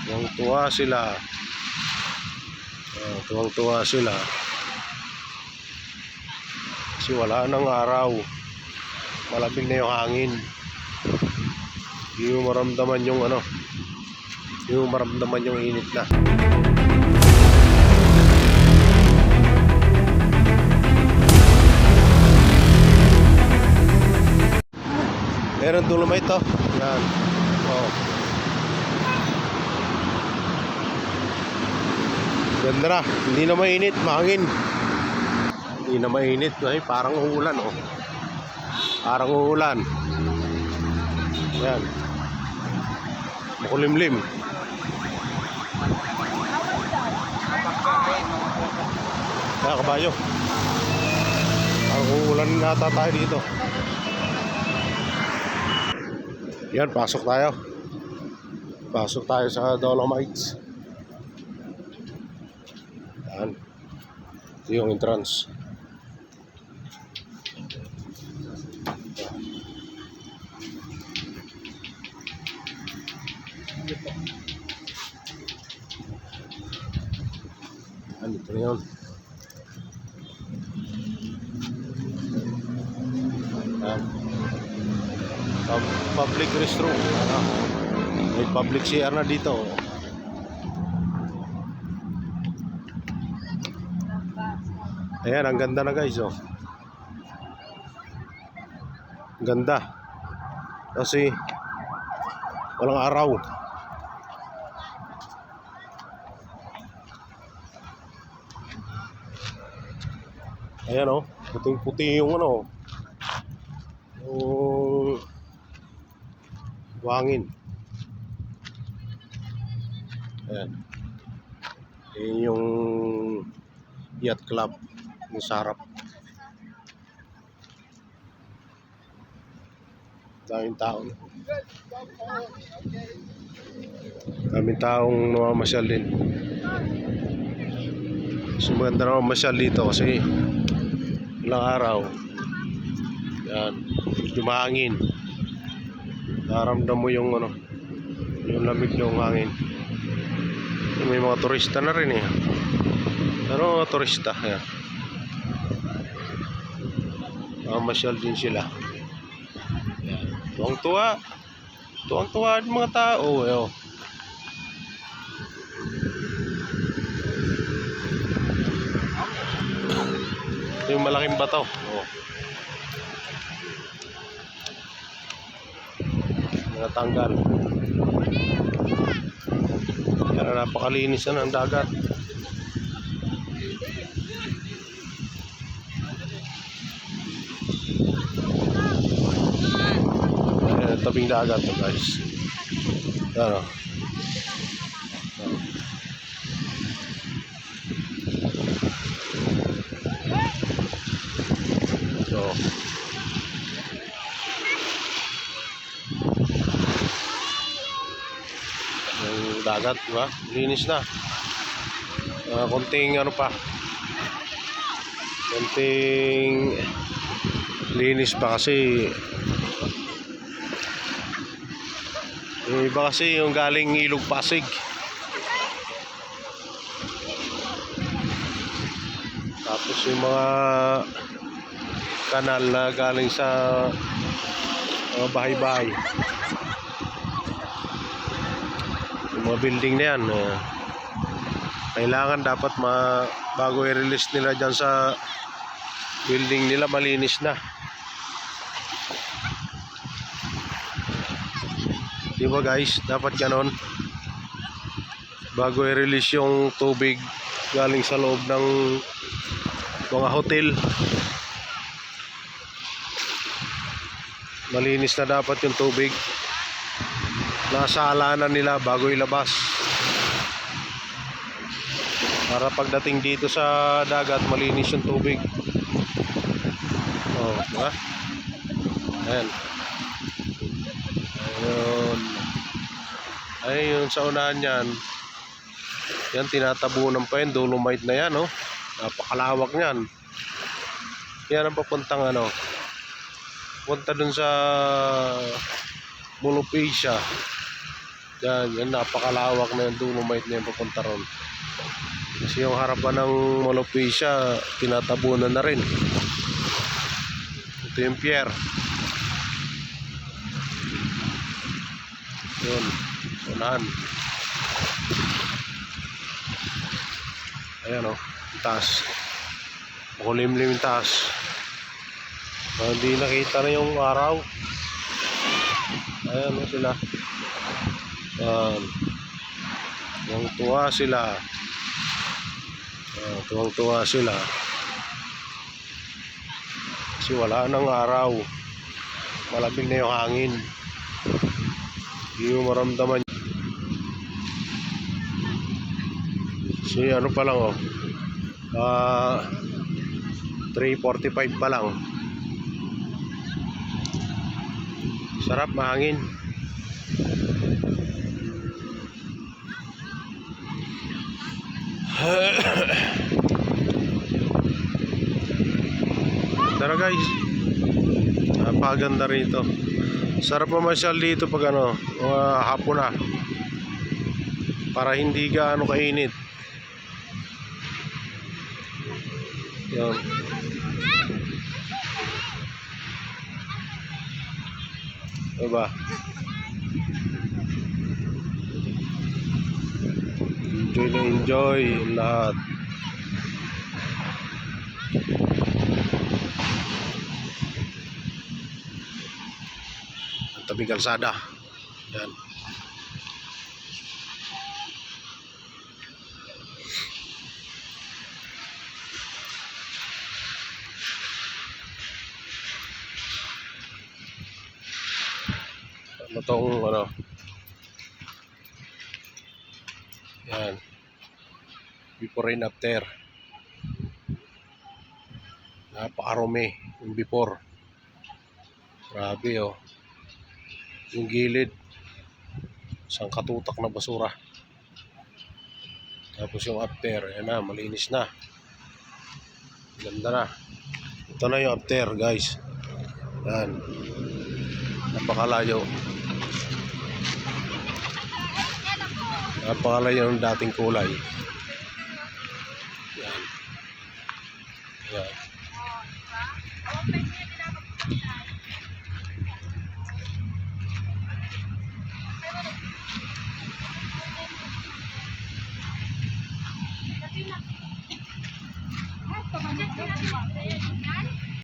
Tuwang-tuwa sila. Tuwang-tuwa sila. Kasi wala nang araw. Malamig na yung hangin. Hindi mo maramdaman yung hindi mo maramdaman yung init na. Meron dolomite to. Yan. Oh. Ganda na. Hindi na mainit, mahangin. Hindi na mainit. Ay, parang uulan, oh. Parang uulan. Yan. Makulimlim. Kaya kabayo. Parang uulan na ata tayo dito. Yan, pasok tayo. Pasok tayo sa Dolomites. Yan. Ito yung entrance. Yan, ito na yun. Yan. Public restroom. May public CR na dito. Ayan, ang ganda na guys, oh. Ganda. Kasi walang araw. Ayan, oh. Puting-puti yung yung wangin. Ayan. Ayan yung yacht club ng sarap. Daming tao. Daming taong namamasyal din. So maganda na mamasyal dito kasi ilang araw. Yan, dumahangin. Naramdam mo yung yung lamig ng hangin. May mga turista na rin eh. Pero mga turista, yan. Mamasyal din sila. Yan. Tuwang-tuwa. Tuwang-tuwa ang mga tao. Ayo. Ito yung malaking bato. Oh. Natanggal. Kaya napakalinis na ng dagat. Tabing dagat to guys. Ano? So yung dagat, diba? Linis na. Konting pa. Konting linis pa kasi yung iba kasi yung galing Ilog Pasig. Tapos yung mga kanal na galing sa mga bahay-bahay. Yung mga building na yan, kailangan dapat bago i-release nila dyan sa building nila, malinis na. Diba guys, dapat ganon bago i-release yung tubig galing sa loob ng mga hotel. Malinis na dapat yung tubig. Nasa halanan nila bago ilabas, para pagdating dito sa dagat malinis yung tubig. Oh, diba? Ayan. Ayun sa unahan yan. Yan, tinatabunan pa yun. Dolomite na yan, oh. Napakalawak niyan. Yan ang papuntang punta dun sa Molopecia. Yan, napakalawak na yung Dolomite na yung papunta ron. Kasi yung harapan ng Malopecia, tinatabunan na rin. Ito yung pier. Yun, unahan. Ayan o, taas. Makulimlim yung taas. Hindi nakita na yung araw. Ayan o sila. Tuwang-tuwa sila. Tuwang-tuwa sila. Kasi wala nang araw. Malamig na yung hangin. Hindi mo maramdaman. So ano pa lang 3:45 pa lang. Sarap, mahangin. Tara guys, napakaganda rito. Sarap mamasyal dito pag hapon na, para hindi gaano kainit. Yan. Diba? Enjoy na enjoy lahat. Ang tabing kalsada. Yan. Ano tong yan, before and after. Napakarumi yung before. Grabe yung gilid, isang katutak na basura. Tapos yung after, yan na, malinis na, ganda na. Ito na yung after guys. Yan, napakalayo. Napakalayo ng dating kulay.